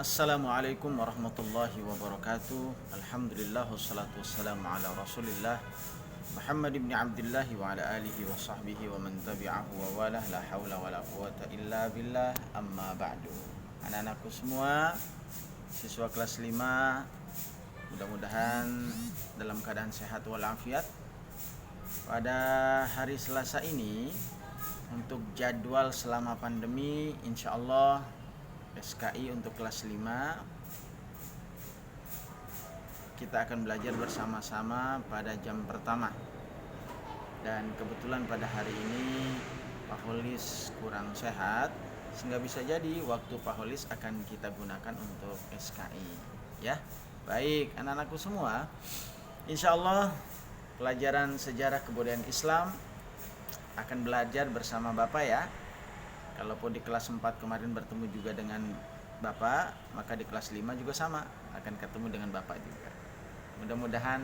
Assalamualaikum warahmatullahi wabarakatuh. Alhamdulillah wassalatu wassalamu ala Rasulillah Muhammad ibn Abdullah wa ala alihi wa sahbihi wa man tabi'ahu wa walah. La haula wa la quwata illa billah. Amma ba'du. Anak-anakku semua, siswa kelas 5, mudah-mudahan dalam keadaan sehat walafiat. Pada hari Selasa ini, untuk jadwal selama pandemi, insyaallah SKI untuk kelas 5 kita akan belajar bersama-sama pada jam pertama. Dan kebetulan pada hari ini Pak Holis kurang sehat, sehingga bisa jadi waktu Pak Holis akan kita gunakan untuk SKI. Ya, baik anak-anakku semua, insya Allah pelajaran sejarah kebudayaan Islam akan belajar bersama Bapak ya. Kalaupun di kelas 4 kemarin bertemu juga dengan Bapak, maka di kelas 5 juga sama, akan ketemu dengan Bapak juga. Mudah-mudahan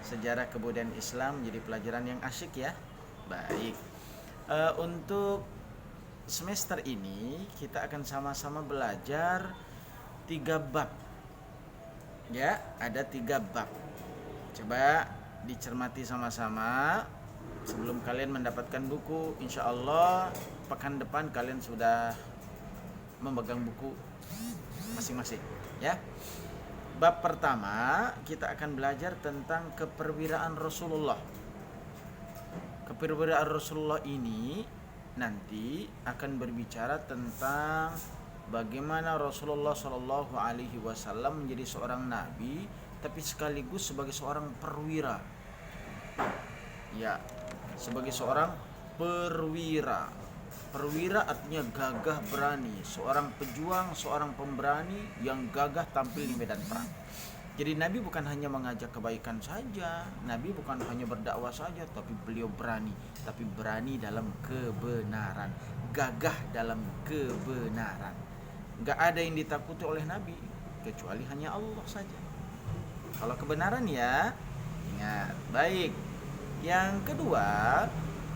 sejarah kebudayaan Islam menjadi pelajaran yang asyik ya. Baik, untuk semester ini kita akan sama-sama belajar 3 bab. Ya, ada 3 bab. Coba dicermati sama-sama. Sebelum kalian mendapatkan buku, insya Allah pekan depan kalian sudah memegang buku masing-masing ya. Bab pertama kita akan belajar tentang keperwiraan Rasulullah. Keperwiraan Rasulullah ini nanti akan berbicara tentang bagaimana Rasulullah Shallallahu Alaihi Wasallam menjadi seorang nabi, tapi sekaligus sebagai seorang perwira. Ya, sebagai seorang perwira. Perwira artinya gagah berani, seorang pejuang, seorang pemberani yang gagah tampil di medan perang. Jadi Nabi bukan hanya mengajak kebaikan saja, Nabi bukan hanya berdakwah saja, tapi beliau berani, tapi berani dalam kebenaran, gagah dalam kebenaran. Gak ada yang ditakuti oleh Nabi kecuali hanya Allah saja. Kalau kebenaran ya, ingat. Baik. Yang kedua,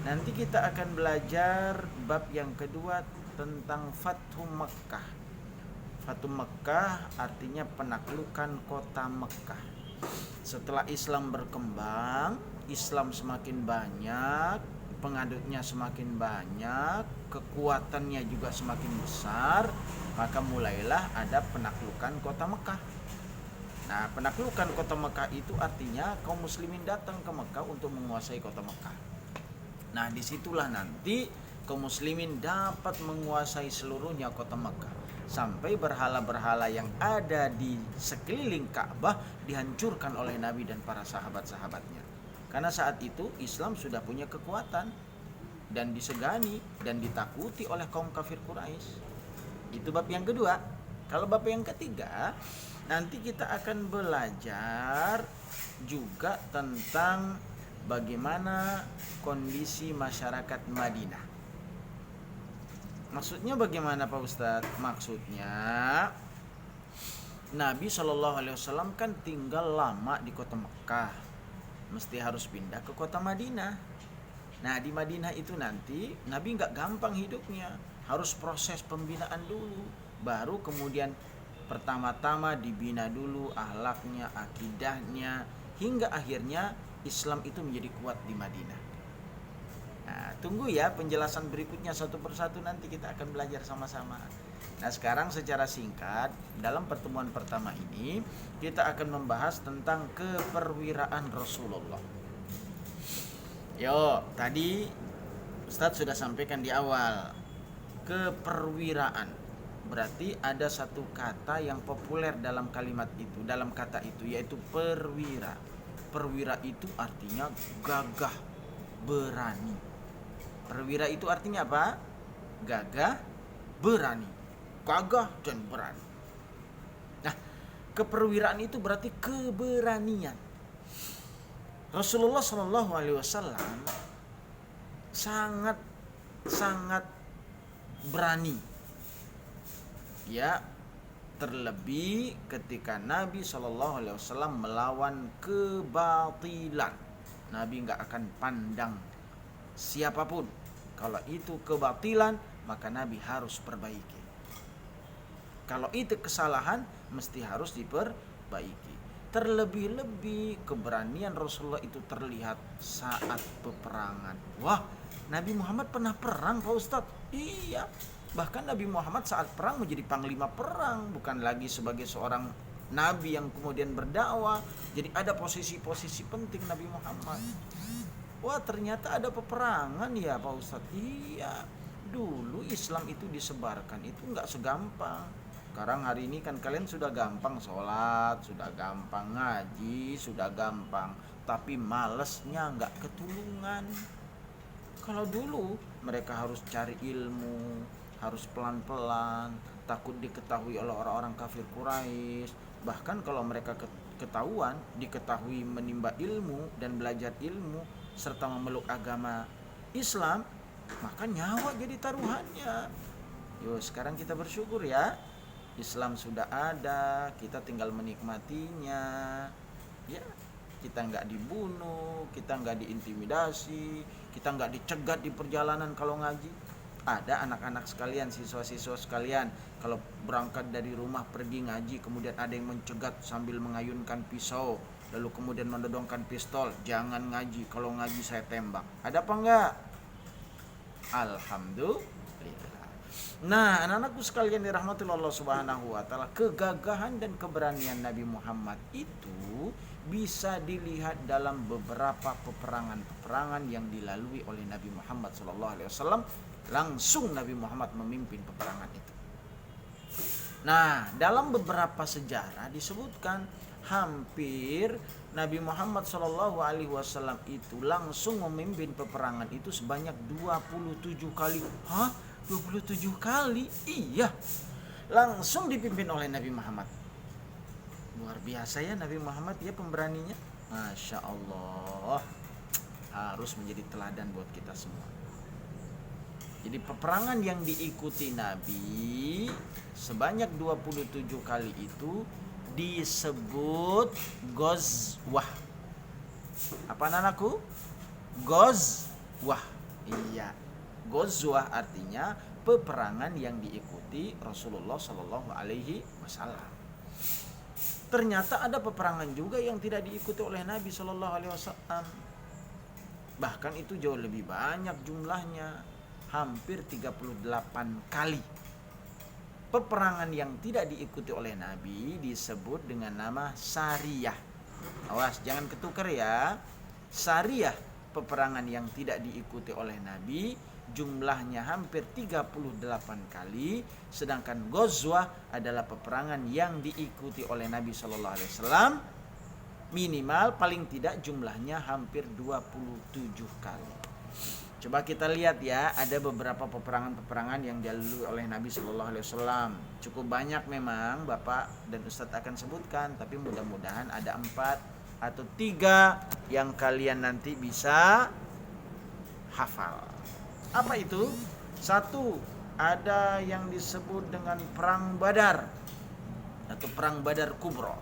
nanti kita akan belajar bab yang kedua tentang Fathu Makkah. Fathu Makkah artinya penaklukan kota Makkah. Setelah Islam berkembang, Islam semakin banyak, pengadutnya semakin banyak, kekuatannya juga semakin besar, maka mulailah ada penaklukan kota Makkah. Nah, penaklukan kota Mekah itu artinya kaum muslimin datang ke Mekah untuk menguasai kota Mekah. Nah, disitulah nanti kaum muslimin dapat menguasai seluruhnya kota Mekah, sampai berhala-berhala yang ada di sekeliling Ka'bah dihancurkan oleh Nabi dan para sahabat-sahabatnya. Karena saat itu Islam sudah punya kekuatan dan disegani dan ditakuti oleh kaum kafir Quraisy. Itu bab yang kedua. Kalau bab yang ketiga, nanti kita akan belajar juga tentang bagaimana kondisi masyarakat Madinah. Maksudnya bagaimana Pak Ustadz? Maksudnya Nabi SAW kan tinggal lama di kota Mekah, mesti harus pindah ke kota Madinah. Nah, di Madinah itu nanti Nabi gak gampang hidupnya, harus proses pembinaan dulu, baru kemudian pertama-tama dibina dulu akhlaknya, akidahnya, hingga akhirnya Islam itu menjadi kuat di Madinah. Nah, tunggu ya penjelasan berikutnya satu persatu, nanti kita akan belajar sama-sama. Nah, sekarang secara singkat dalam pertemuan pertama ini kita akan membahas tentang keperwiraan Rasulullah. Yo, tadi Ustadz sudah sampaikan di awal, keperwiraan berarti ada satu kata yang populer dalam kalimat itu, dalam kata itu, yaitu perwira. Perwira itu artinya gagah, berani. Perwira itu artinya apa? Gagah, berani. Gagah dan berani. Nah, keperwiraan itu berarti keberanian. Rasulullah SAW sangat berani. Ya, terlebih ketika Nabi SAW melawan kebatilan. Nabi gak akan pandang siapapun. Kalau itu kebatilan, maka Nabi harus perbaiki. Kalau itu kesalahan mesti harus diperbaiki. Terlebih-lebih keberanian Rasulullah itu terlihat saat peperangan. Wah, Nabi Muhammad pernah perang Pak Ustadz? Iya. Bahkan Nabi Muhammad saat perang menjadi panglima perang, bukan lagi sebagai seorang nabi yang kemudian berdakwah. Jadi ada posisi-posisi penting Nabi Muhammad. Wah, ternyata ada peperangan ya Pak Ustadz. Iya. Dulu Islam itu disebarkan itu nggak segampang. Sekarang hari ini kan kalian sudah gampang sholat, sudah gampang ngaji, sudah gampang. Tapi malesnya nggak ketulungan. Kalau dulu mereka harus cari ilmu, harus pelan-pelan, takut diketahui oleh orang-orang kafir Quraisy. Bahkan kalau mereka ketahuan, diketahui menimba ilmu dan belajar ilmu serta memeluk agama Islam, maka nyawa jadi taruhannya. Yo, sekarang kita bersyukur ya, Islam sudah ada, kita tinggal menikmatinya. Ya, kita nggak dibunuh, kita nggak diintimidasi, kita nggak dicegat di perjalanan kalau ngaji. Ada anak-anak sekalian, siswa-siswa sekalian, kalau berangkat dari rumah pergi ngaji, kemudian ada yang mencegat sambil mengayunkan pisau, lalu kemudian mendodongkan pistol, jangan ngaji, kalau ngaji saya tembak. Ada apa enggak? Alhamdulillah. Nah, anak-anakku sekalian dirahmati Allah Subhanahu wa taala, kegagahan dan keberanian Nabi Muhammad itu bisa dilihat dalam beberapa peperangan-peperangan yang dilalui oleh Nabi Muhammad SAW. Langsung Nabi Muhammad memimpin peperangan itu. Nah, dalam beberapa sejarah disebutkan hampir Nabi Muhammad SAW itu langsung memimpin peperangan itu sebanyak 27 kali. Hah? 27 kali? Iya. Langsung dipimpin oleh Nabi Muhammad. Luar biasa ya Nabi Muhammad ya, pemberaninya. Masya Allah. Harus menjadi teladan buat kita semua. Jadi peperangan yang diikuti Nabi sebanyak 27 kali itu disebut Ghazwah. Apa anakku? Ghazwah. Iya. Ghazwah artinya peperangan yang diikuti Rasulullah Shallallahu Alaihi Wasallam. Ternyata ada peperangan juga yang tidak diikuti oleh Nabi Shallallahu Alaihi Wasallam. Bahkan itu jauh lebih banyak jumlahnya, hampir 38 kali. Peperangan yang tidak diikuti oleh Nabi disebut dengan nama Sariyah. Awas, jangan ketukar ya. Sariyah, peperangan yang tidak diikuti oleh Nabi, jumlahnya hampir 38 kali, sedangkan Ghazwah adalah peperangan yang diikuti oleh Nabi Shallallahu Alaihi Wasallam minimal paling tidak jumlahnya hampir 27 kali. Coba kita lihat ya, ada beberapa peperangan-peperangan yang dilalui oleh Nabi Shallallahu Alaihi Wasallam. Cukup banyak memang Bapak dan Ustadz akan sebutkan, tapi mudah-mudahan ada 4 atau 3 yang kalian nanti bisa hafal. Apa itu? 1, ada yang disebut dengan Perang Badar atau Perang Badar Kubra.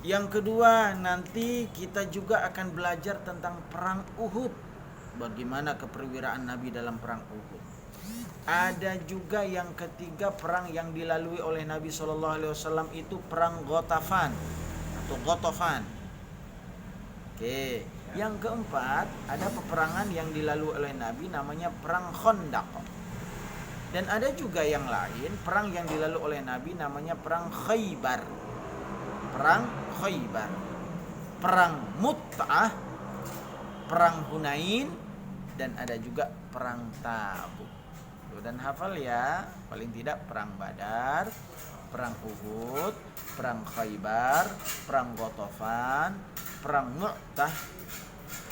Yang kedua, nanti kita juga akan belajar tentang Perang Uhud. Bagaimana keperwiraan Nabi dalam Perang Uhud. Ada juga yang ketiga, perang yang dilalui oleh Nabi SAW itu Perang Ghatafan atau Ghatafan. Oke. Yang keempat, ada peperangan yang dilalui oleh Nabi namanya Perang Khandaq. Dan ada juga yang lain, perang yang dilalui oleh Nabi namanya Perang Khaybar. Perang Khaybar. Perang Mu'tah, Perang Hunain, dan ada juga Perang Tabuk. Dan hafal ya, paling tidak Perang Badar, Perang Uhud, Perang Khaybar, Perang Ghatafan, Perang Mu'tah,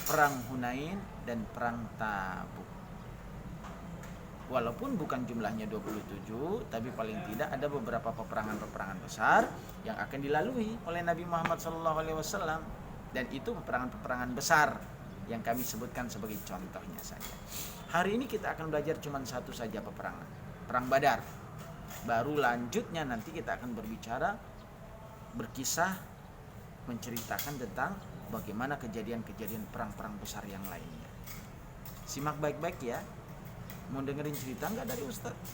Perang Hunain, dan Perang Tabuk. Walaupun bukan jumlahnya 27, tapi paling tidak ada beberapa peperangan-peperangan besar yang akan dilalui oleh Nabi Muhammad SAW. Dan itu peperangan-peperangan besar yang kami sebutkan sebagai contohnya saja. Hari ini kita akan belajar cuma satu saja peperangan, Perang Badar. Baru lanjutnya nanti kita akan berbicara, berkisah, menceritakan tentang bagaimana kejadian-kejadian perang-perang besar yang lainnya. Simak baik-baik ya. Mau dengerin cerita nggak dari Ustadz?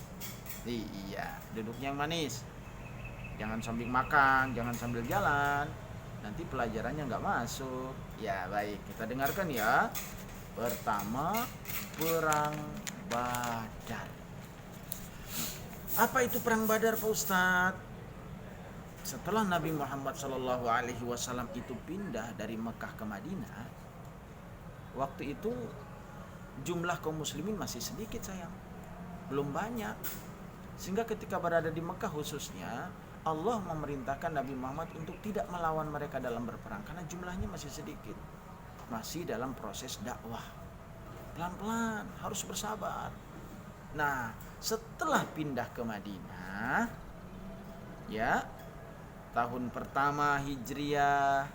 Iya, duduknya yang manis. Jangan sambil makan, jangan sambil jalan, nanti pelajarannya nggak masuk. Ya baik, kita dengarkan ya. Pertama, perang Badar. Apa itu perang Badar, Pak Ustadz? Setelah Nabi Muhammad SAW itu pindah dari Mekah ke Madinah, waktu itu jumlah kaum muslimin masih sedikit sayang, belum banyak. Sehingga ketika berada di Mekah khususnya, Allah memerintahkan Nabi Muhammad untuk tidak melawan mereka dalam berperang karena jumlahnya masih sedikit, masih dalam proses dakwah, pelan-pelan, harus bersabar. Nah, setelah pindah ke Madinah, ya, tahun pertama Hijriah,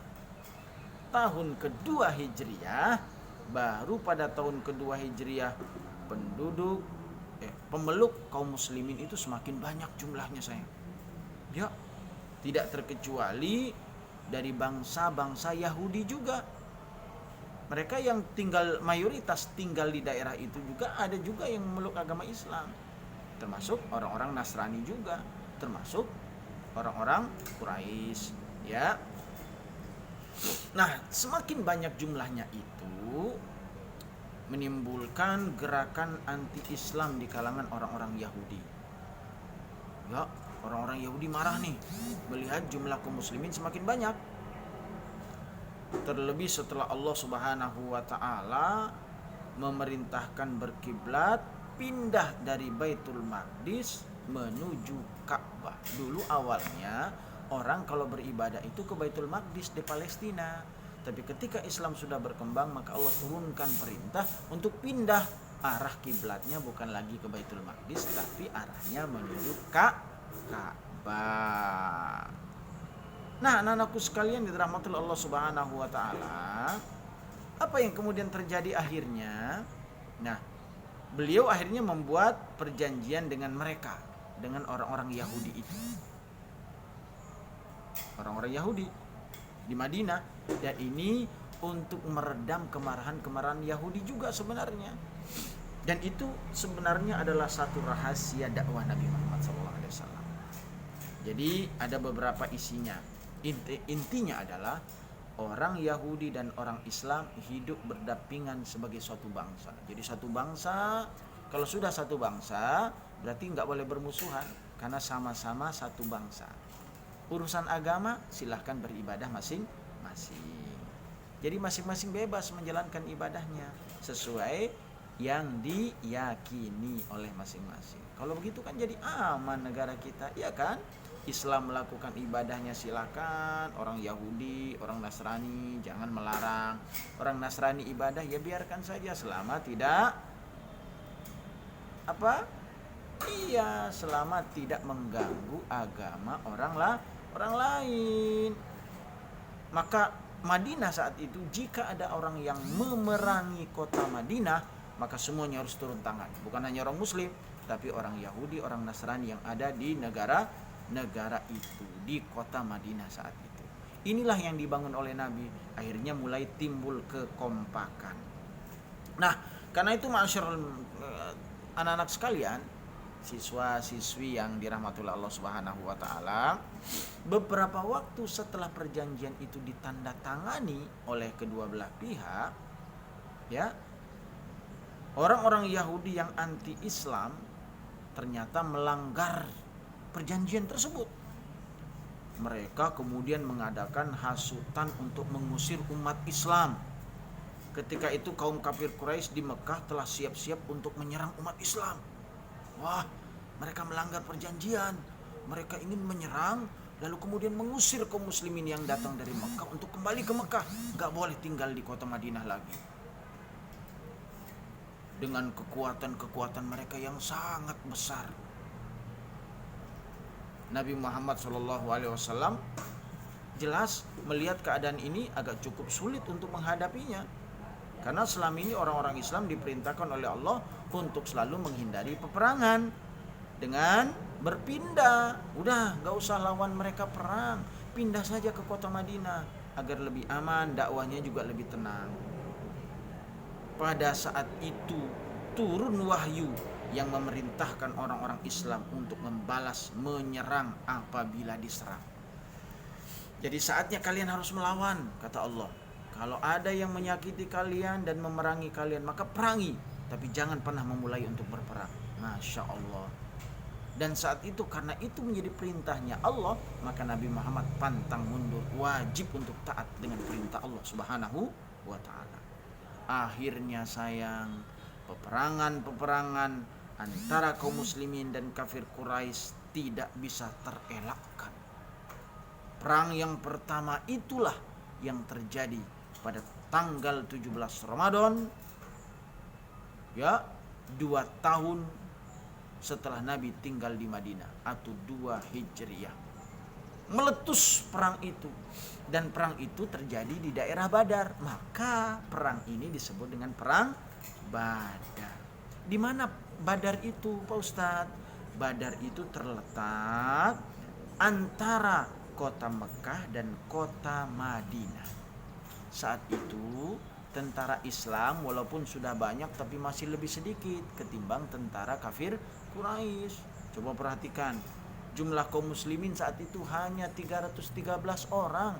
tahun kedua Hijriah, baru pada tahun kedua Hijriah pemeluk kaum muslimin itu semakin banyak jumlahnya sayang. Ya, tidak terkecuali dari bangsa-bangsa Yahudi juga. Mereka yang mayoritas tinggal di daerah itu juga ada juga yang memeluk agama Islam. Termasuk orang-orang Nasrani juga, termasuk orang-orang Quraisy, ya. Nah, semakin banyak jumlahnya itu menimbulkan gerakan anti-Islam di kalangan orang-orang Yahudi. Ya, orang-orang Yahudi marah nih melihat jumlah kaum muslimin semakin banyak. Terlebih setelah Allah Subhanahu wa taala memerintahkan berkiblat pindah dari Baitul Maqdis menuju Ka'bah. Dulu awalnya orang kalau beribadah itu ke Baitul Maqdis di Palestina. Tapi ketika Islam sudah berkembang, maka Allah turunkan perintah untuk pindah arah kiblatnya, bukan lagi ke Baitul Maqdis, tapi arahnya menuju Ka'bah. Nah, anak-anakku sekalian dirahmati Allah Subhanahu wa taala, apa yang kemudian terjadi akhirnya? Nah, beliau akhirnya membuat perjanjian dengan mereka, dengan orang-orang Yahudi itu. Orang-orang Yahudi di Madinah, dan ini untuk meredam kemarahan Yahudi juga sebenarnya. Dan itu sebenarnya adalah satu rahasia dakwah Nabi Muhammad SAW. Jadi ada beberapa isinya. Intinya adalah orang Yahudi dan orang Islam hidup berdampingan sebagai suatu bangsa. Jadi satu bangsa, kalau sudah satu bangsa berarti nggak boleh bermusuhan karena sama-sama satu bangsa. Urusan agama silahkan beribadah masing-masing. Jadi masing-masing bebas menjalankan ibadahnya sesuai yang diyakini oleh masing-masing. Kalau begitu kan jadi aman negara kita, ya kan? Islam melakukan ibadahnya silakan, orang Yahudi, orang Nasrani jangan melarang. Orang Nasrani ibadah ya biarkan saja selama tidak selama tidak mengganggu agama orang lain. Maka Madinah saat itu, jika ada orang yang memerangi kota Madinah, maka semuanya harus turun tangan. Bukan hanya orang Muslim, tapi orang Yahudi, orang Nasrani yang ada di negara itu, di kota Madinah saat itu. Inilah yang dibangun oleh Nabi. Akhirnya mulai timbul kekompakan. Nah, karena itu ma'asyiral anak-anak sekalian, siswa-siswi yang dirahmati Allah Subhanahu wa taala, beberapa waktu setelah perjanjian itu ditandatangani oleh kedua belah pihak, ya, orang-orang Yahudi yang anti-Islam ternyata melanggar perjanjian tersebut. Mereka kemudian mengadakan hasutan untuk mengusir umat Islam. Ketika itu kaum kafir Quraisy di Mekah telah siap-siap untuk menyerang umat Islam. Wah, mereka melanggar perjanjian. Mereka ingin menyerang, lalu kemudian mengusir kaum muslimin yang datang dari Mekah untuk kembali ke Mekah. Gak boleh tinggal di kota Madinah lagi. Dengan kekuatan mereka yang sangat besar, Nabi Muhammad SAW jelas melihat keadaan ini agak cukup sulit untuk menghadapinya. Karena selama ini orang-orang Islam diperintahkan oleh Allah untuk selalu menghindari peperangan dengan berpindah. Udah, gak usah lawan mereka perang, pindah saja ke kota Madinah agar lebih aman, dakwahnya juga lebih tenang. Pada saat itu turun wahyu yang memerintahkan orang-orang Islam untuk membalas, menyerang apabila diserang. Jadi saatnya kalian harus melawan, kata Allah. Kalau ada yang menyakiti kalian dan memerangi kalian, maka perangi, tapi jangan pernah memulai untuk berperang. Masya Allah. Dan saat itu karena itu menjadi perintahnya Allah, maka Nabi Muhammad pantang mundur, wajib untuk taat dengan perintah Allah Subhanahu wa ta'ala. Akhirnya sayang, peperangan antara kaum muslimin dan kafir Quraisy tidak bisa terelakkan. Perang yang pertama itulah yang terjadi pada tanggal 17 Ramadan, ya, 2 tahun setelah Nabi tinggal di Madinah atau 2 Hijriah. Meletus perang itu, dan perang itu terjadi di daerah Badar. Maka perang ini disebut dengan perang Badar. Di mana Badar itu, Pak Ustadz? Badar itu terletak antara kota Mekah dan kota Madinah. Saat itu tentara Islam walaupun sudah banyak tapi masih lebih sedikit ketimbang tentara kafir Quraisy. Coba perhatikan, jumlah kaum muslimin saat itu hanya 313 orang.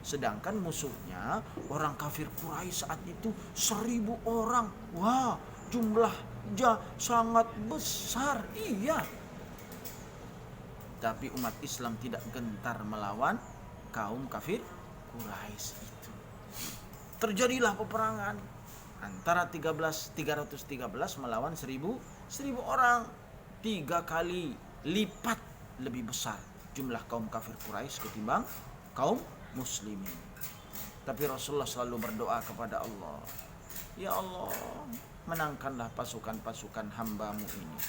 Sedangkan musuhnya orang kafir Quraisy saat itu 1000 orang. Wah, jumlahnya sangat besar. Iya. Tapi umat Islam tidak gentar melawan kaum kafir Quraisy itu. Terjadilah peperangan antara 313 melawan 1000 orang. 3 kali lipat lebih besar jumlah kaum kafir Quraisy ketimbang kaum muslimin. Tapi Rasulullah selalu berdoa kepada Allah, ya Allah, menangkanlah pasukan-pasukan hamba-Mu ini.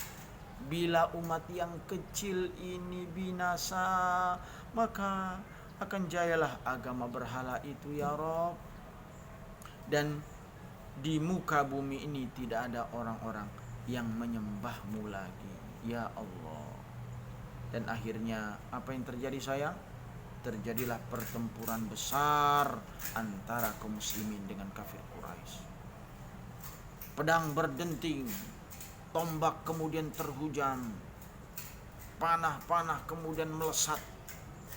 Bila umat yang kecil ini binasa, maka akan jayalah agama berhala itu, ya Rabb. Dan di muka bumi ini tidak ada orang-orang yang menyembah-Mu lagi, ya Allah. Dan akhirnya apa yang terjadi sayang? Terjadilah pertempuran besar antara kaum muslimin dengan kafir Quraisy. Pedang berdenting, tombak kemudian terhujam, panah-panah kemudian melesat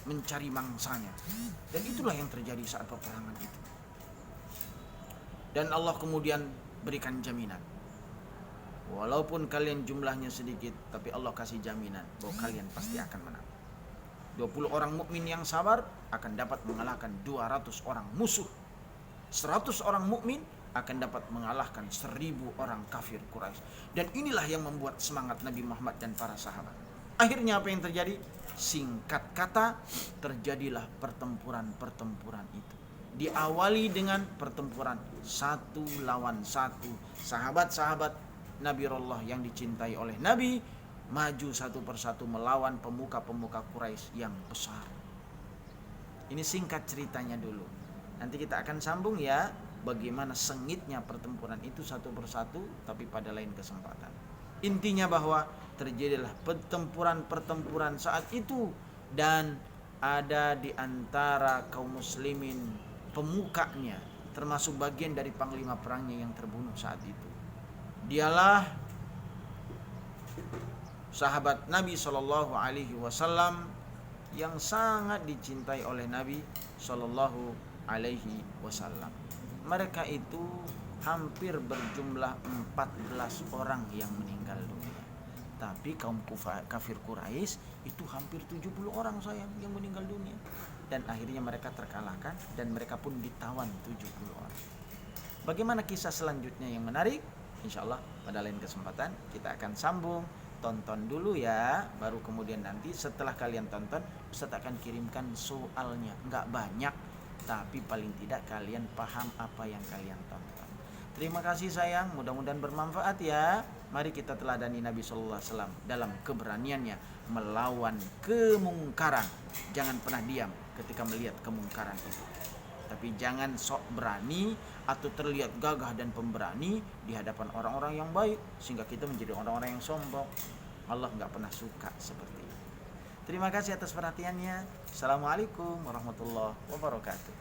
mencari mangsanya. Dan itulah yang terjadi saat peperangan itu. Dan Allah kemudian berikan jaminan, walaupun kalian jumlahnya sedikit, tapi Allah kasih jaminan bahwa kalian pasti akan menang. 20 orang mukmin yang sabar akan dapat mengalahkan 200 orang musuh. 100 orang mukmin akan dapat mengalahkan 1000 orang kafir Quraisy. Dan inilah yang membuat semangat Nabi Muhammad dan para sahabat. Akhirnya apa yang terjadi? Singkat kata, terjadilah pertempuran itu. Diawali dengan pertempuran 1 lawan 1. Sahabat-sahabat Nabi Allah yang dicintai oleh Nabi maju satu persatu melawan pemuka-pemuka Quraisy yang besar. Ini singkat ceritanya dulu. Nanti kita akan sambung ya, bagaimana sengitnya pertempuran itu satu persatu, tapi pada lain kesempatan. Intinya bahwa terjadilah pertempuran saat itu, dan ada di antara kaum muslimin pemukanya, termasuk bagian dari panglima perangnya yang terbunuh saat itu. Dialah sahabat Nabi Shallallahu Alaihi Wasallam yang sangat dicintai oleh Nabi Shallallahu Alaihi Wasallam. Mereka itu hampir berjumlah 14 orang yang meninggal dunia. Tapi kaum kafir Quraisy itu hampir 70 orang sayang yang meninggal dunia. Dan akhirnya mereka terkalahkan dan mereka pun ditawan 70 orang. Bagaimana kisah selanjutnya yang menarik? Insya Allah pada lain kesempatan kita akan sambung. Tonton dulu ya, baru kemudian nanti setelah kalian tonton Ustaz akan kirimkan soalnya. Enggak banyak, tapi paling tidak kalian paham apa yang kalian tonton. Terima kasih sayang, mudah-mudahan bermanfaat ya. Mari kita teladani Nabi Sallallahu Alaihi Wasallam dalam keberaniannya melawan kemungkaran. Jangan pernah diam ketika melihat kemungkaran itu. Tapi jangan sok berani atau terlihat gagah dan pemberani di hadapan orang-orang yang baik, sehingga kita menjadi orang-orang yang sombong. Allah gak pernah suka seperti itu. Terima kasih atas perhatiannya. Assalamualaikum warahmatullahi wabarakatuh.